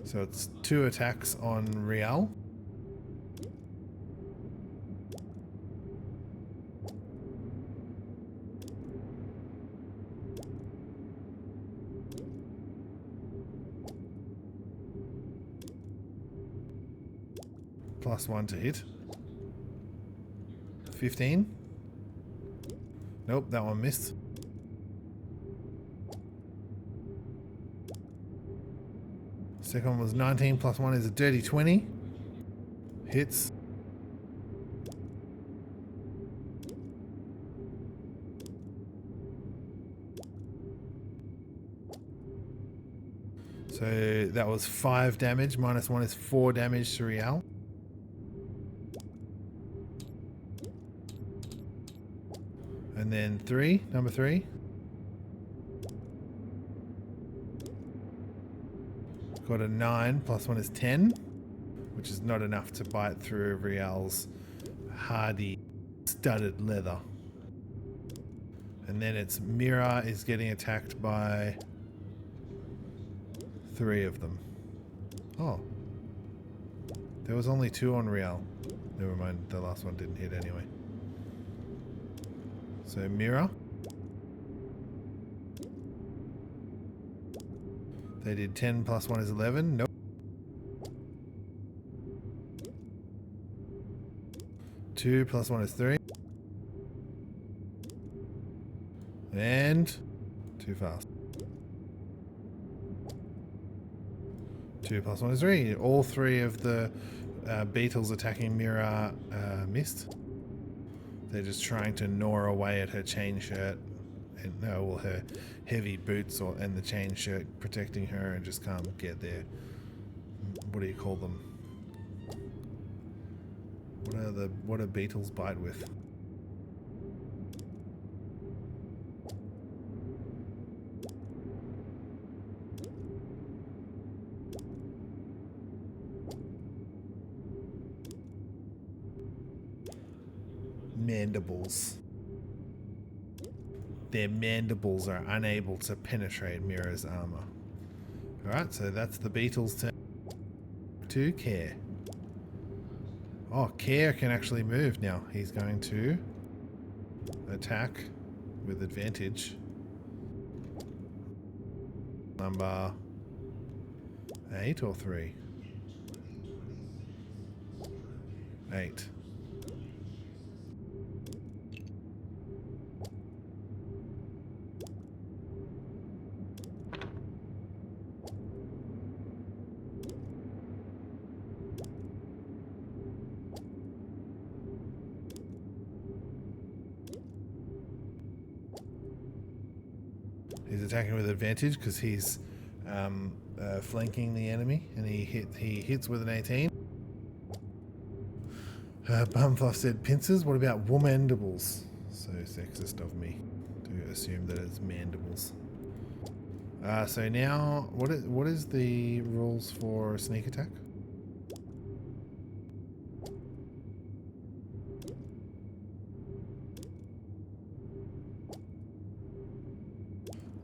So it's 2 attacks on Rhialle. +1 to hit. 15. Nope, that one missed. Second one was 19 plus 1 is a dirty 20. Hits. So that was 5 damage. -1 is 4 damage to Rhialle. And then 3, number 3. Got a 9, +1 is 10, which is not enough to bite through Rhialle's hardy, studded leather. And then it's Mira is getting attacked by 3 of them. Oh. There was only 2 on Rhialle. Never mind, the last one didn't hit anyway. So Mira. They did 10 plus 1 is 11. Nope. 2 plus 1 is 3. And too fast. 2 plus 1 is 3. All 3 of the beetles attacking Mira missed. They're just trying to gnaw away at her chain shirt and no, well, her heavy boots and the chain shirt protecting her, and just can't get there. What do you call them? What are beetles bite with? Mandibles. Their mandibles are unable to penetrate Mira's armor. Alright, so that's the beetles' turn. To Care. Oh, Care can actually move now. He's going to attack with advantage. Number 8 or 3? 8. He's attacking with advantage because he's flanking the enemy, and he hits with an 18. Bumfluff said pincers. What about womandibles? So sexist of me to assume that it's mandibles. So now, what is the rules for sneak attack?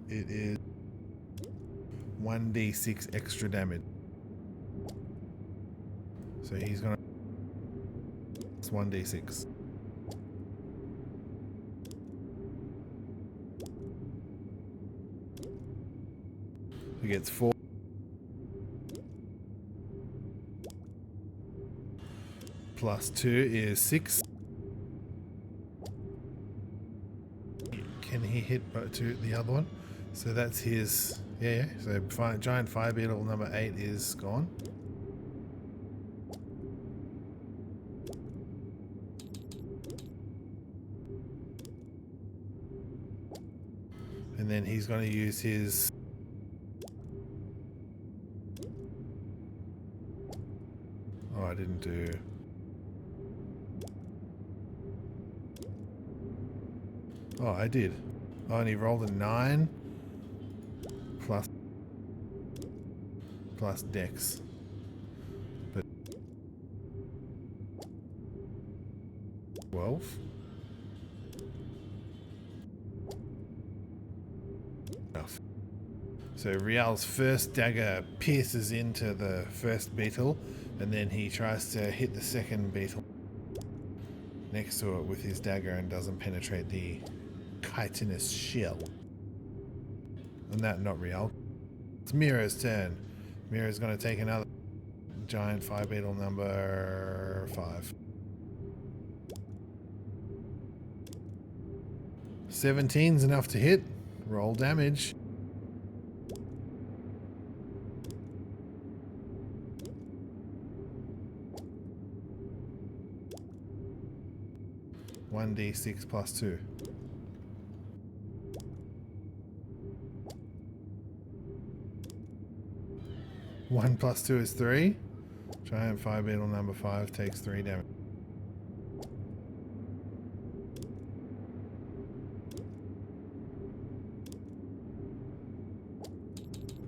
It is 1d6 extra damage. So he's gonna. It's 1d6. He gets 4. Plus 2 is 6. Can he hit the other one? So that's his, yeah. So giant fire beetle number 8 is gone. And then he's going to use his. Oh, I didn't do. Oh, I did. Oh, and he rolled a 9. Plus dex. But 12. Enough. So Rhialle's first dagger pierces into the first beetle, and then he tries to hit the second beetle next to it with his dagger and doesn't penetrate the chitinous shell. And that, not Rhialle. It's Mira's turn. Mira's going to take another giant fire beetle number 5. 17's enough to hit. Roll damage. (1d6 plus 2). One plus 2 is 3. Giant fire beetle number 5 takes 3 damage.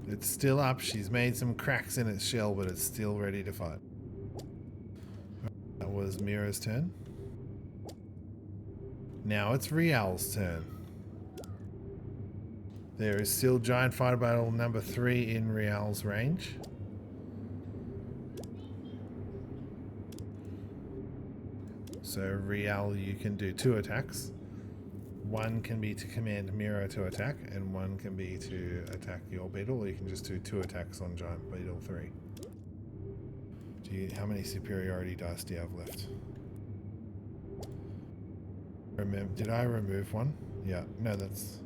It's still up. She's made some cracks in its shell, but it's still ready to fight. That was Mira's turn. Now it's Rhialle's turn. There is still giant fire beetle number 3 in Rhialle's range. So Rhialle, you can do 2 attacks. One can be to command Mira to attack, and one can be to attack your beetle, or you can just do 2 attacks on giant beetle 3. How many superiority dice do you have left? Did I remove one? Yeah, no, that's...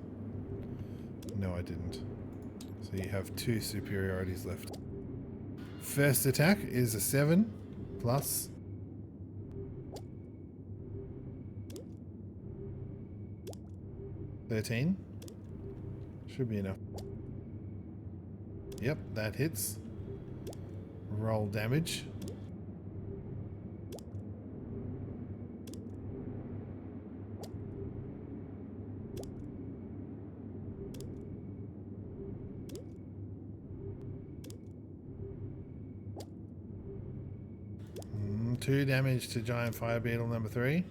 No, I didn't. So you have 2 superiorities left. First attack is a 7 plus 13. Should be enough. Yep, that hits. Roll damage. Two damage to giant fire beetle number 3.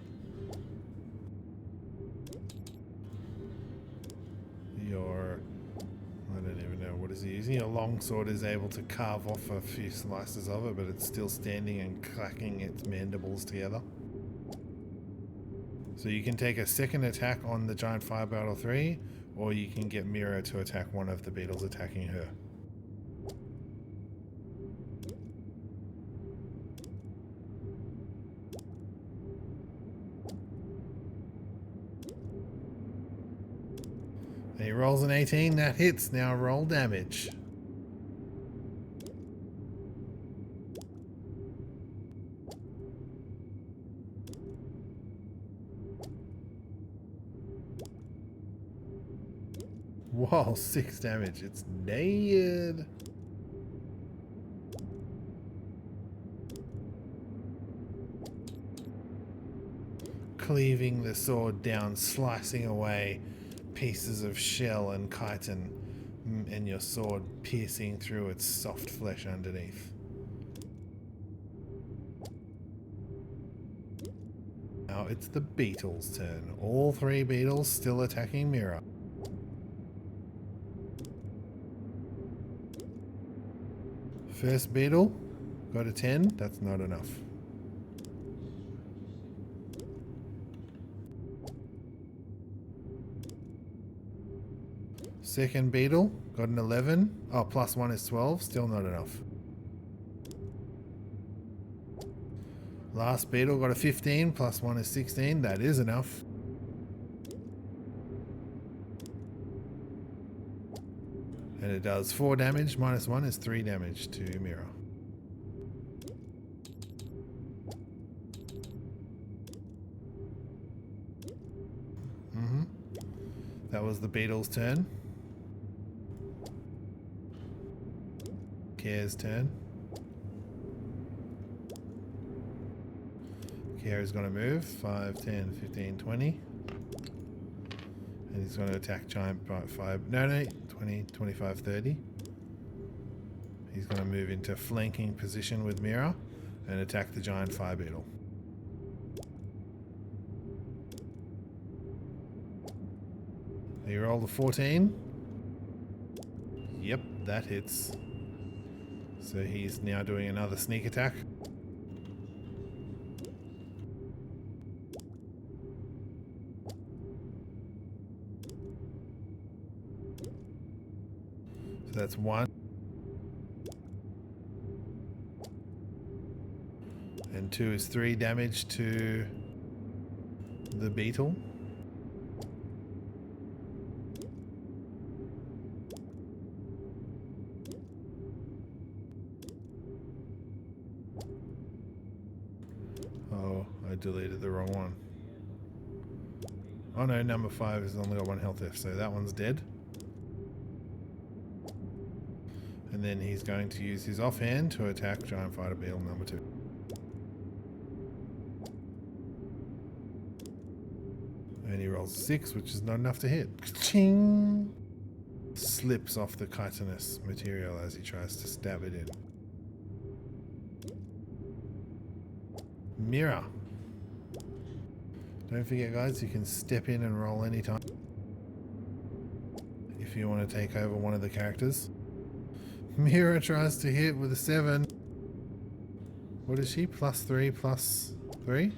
I don't even know what is he using. Your longsword is able to carve off a few slices of it, but it's still standing and clacking its mandibles together. So you can take a second attack on the giant fire beetle 3, or you can get Mira to attack one of the beetles attacking her. He rolls an 18, that hits. Now roll damage. Whoa, 6 damage. It's dead. Cleaving the sword down, slicing away pieces of shell and chitin, and your sword piercing through its soft flesh underneath. Now it's the beetles' turn. All 3 beetles still attacking Mira. First beetle got a 10. That's not enough. Second beetle got an 11. Oh, plus 1 is 12. Still not enough. Last beetle got a 15. Plus 1 is 16. That is enough. And it does 4 damage. Minus 1 is 3 damage to Mira. That was the beetle's turn. Kair's turn. Kair is going to move 5, 10, 15, 20. And he's going to attack giant 5. No, 20, 25, 30. He's going to move into flanking position with Mira and attack the giant fire beetle. He rolled a 14. Yep, that hits. So he's now doing another sneak attack. So that's 1. And 2 is 3 damage to the beetle. Oh, I deleted the wrong one. Oh no, number 5 has only got 1 health left, so that one's dead. And then he's going to use his offhand to attack giant fighter beetle number 2. And he rolls 6, which is not enough to hit. Ka-ching! Slips off the chitinous material as he tries to stab it in. Mira. Don't forget, guys, you can step in and roll anytime if you want to take over one of the characters. Mira tries to hit with a 7. What is she? Plus 3, plus 3?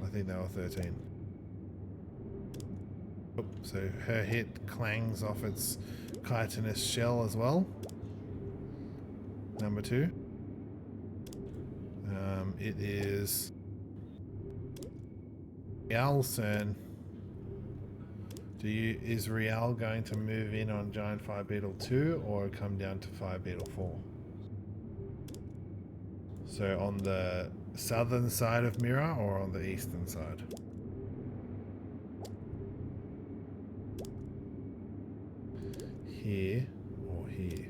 I think they were 13. So her hit clangs off its chitinous shell as well. Number 2. It is Rhialle's turn. Is Rhialle going to move in on giant fire beetle 2 or come down to fire beetle 4? So on the southern side of Mira or on the eastern side? Here or here?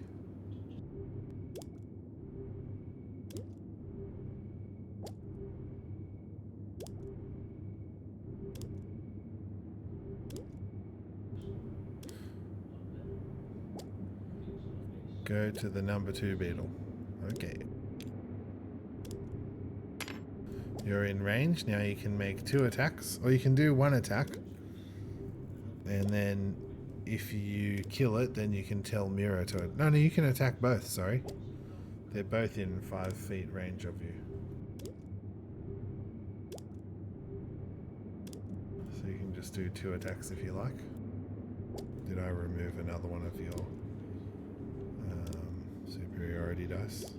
Go to the number 2 beetle. Okay. You're in range. Now you can make 2 attacks. Or you can do 1 attack. And then if you kill it, then you can tell Mira to it. No, you can attack both, sorry. They're both in 5 feet range of you. So you can just do 2 attacks if you like. Did I remove another one of your superiority dice?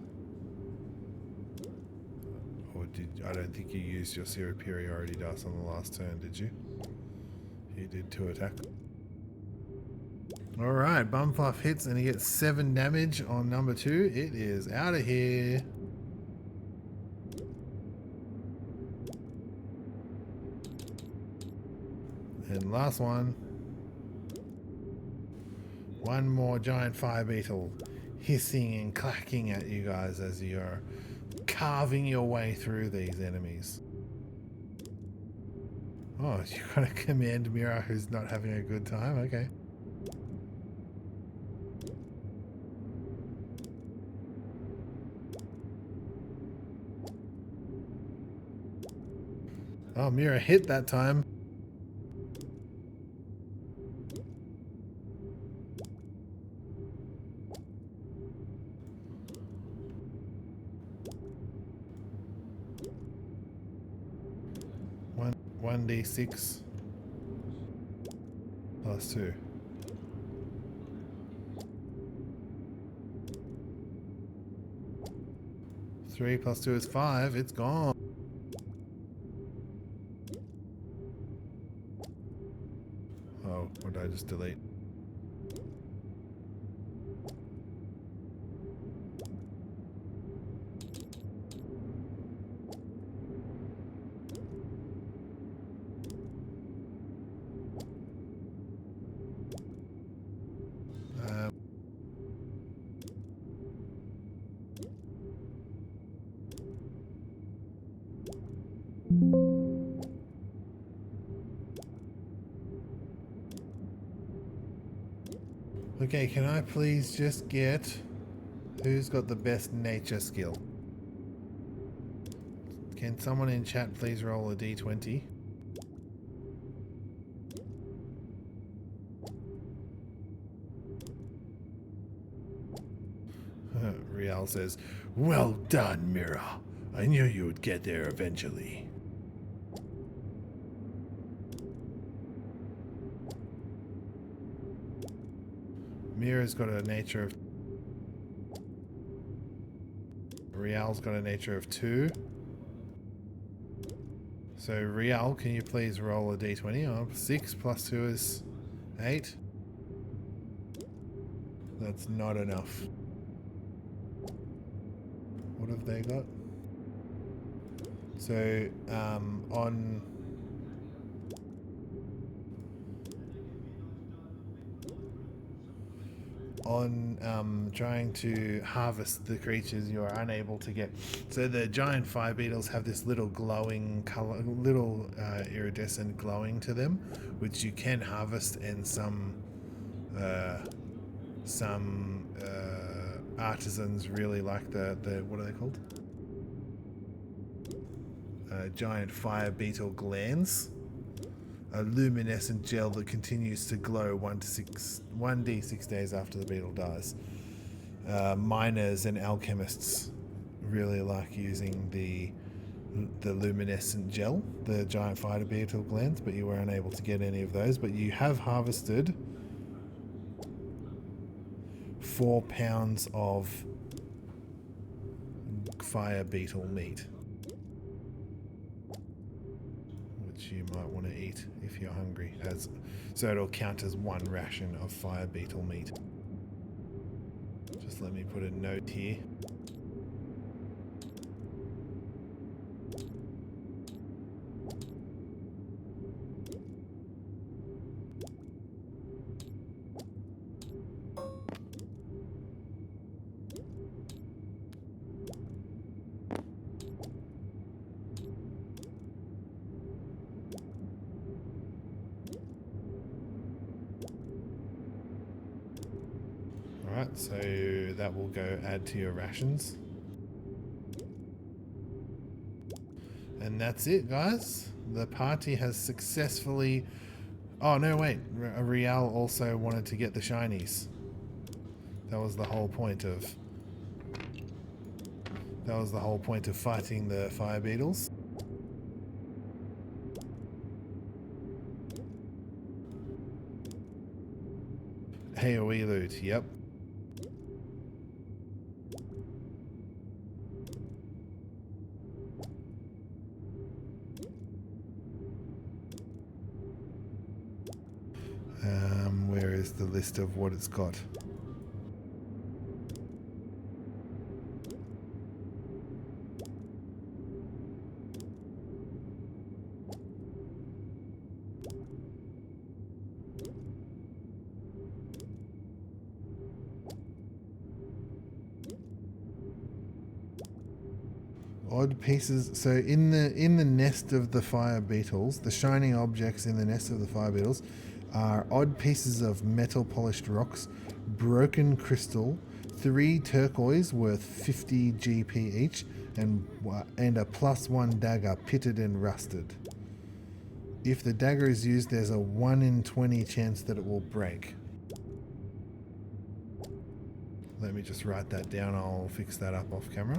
Or I don't think you used your superiority dice on the last turn, did you? You did 2 attack. Alright, Bumpuff hits and he gets 7 damage on number 2. It is out of here. And last one. One more giant fire beetle hissing and clacking at you guys as you're carving your way through these enemies. Oh, you got a command Mira who's not having a good time? Okay. Oh, Mira hit that time. One d6 plus 2. Three plus 2 is 5. It's gone. Oh, what did I just delete? Okay, can I please just get who's got the best nature skill? Can someone in chat please roll a d20? Rhialle says, "Well done, Mira. I knew you would get there eventually." Mira's got a nature of... Rhialle's got a nature of 2. So Rhialle, can you please roll a d20? Oh, 6 plus 2 is 8. That's not enough. What have they got? So, on trying to harvest the creatures, you're unable to get. So the giant fire beetles have this little glowing color, little iridescent glowing to them, which you can harvest, and some artisans really like the what are they called? Giant fire beetle glands. A luminescent gel that continues to glow 1d6 days after the beetle dies. Miners and alchemists really like using the luminescent gel, the giant fire beetle glands, but you were unable to get any of those. But you have harvested 4 pounds of fire beetle meat, which you might want to eat if you're hungry. So it'll count as 1 ration of fire beetle meat. Just let me put a note here. So that will go add to your rations. And that's it, guys. The party has successfully... Oh, no, wait. Rhialle also wanted to get the shinies. That was the whole point of... That was the whole point of fighting the fire beetles. AoE loot, yep. Where is the list of what it's got? Odd pieces. So in the nest of the fire beetles, the shining objects in the nest of the fire beetles are odd pieces of metal polished rocks, broken crystal, 3 turquoise worth 50 GP each, and a +1 dagger pitted and rusted. If the dagger is used, there's a 1 in 20 chance that it will break. Let me just write that down. I'll fix that up off camera.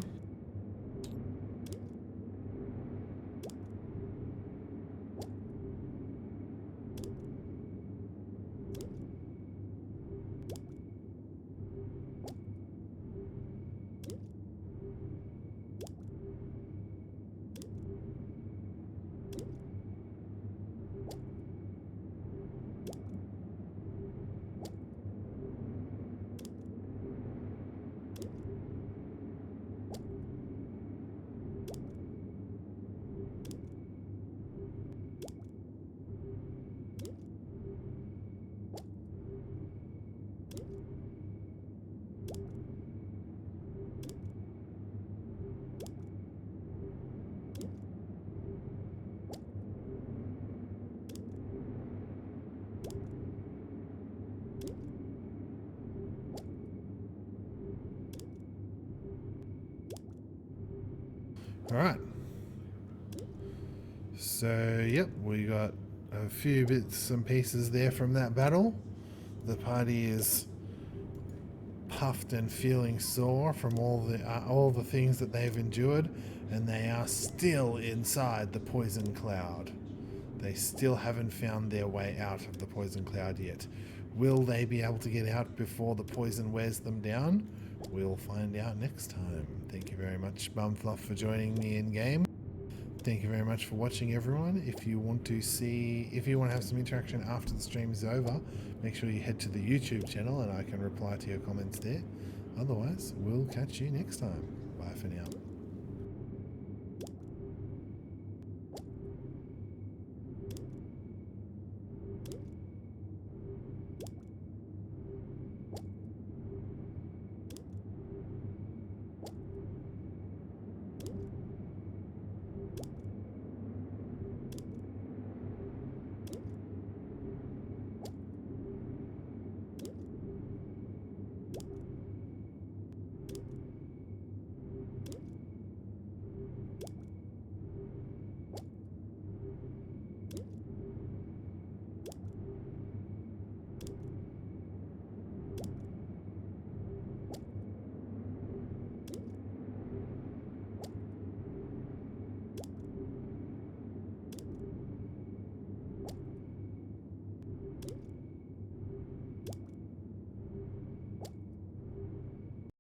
Alright. So, yep, we got a few bits and pieces there from that battle. The party is puffed and feeling sore from all the things that they've endured, and they are still inside the poison cloud. They still haven't found their way out of the poison cloud yet. Will they be able to get out before the poison wears them down? We'll find out next time. Thank you very much, Bumfluff, for joining me in game. Thank you very much for watching, everyone. If you want to have some interaction after the stream is over, make sure you head to the YouTube channel and I can reply to your comments there. Otherwise, we'll catch you next time. Bye for now.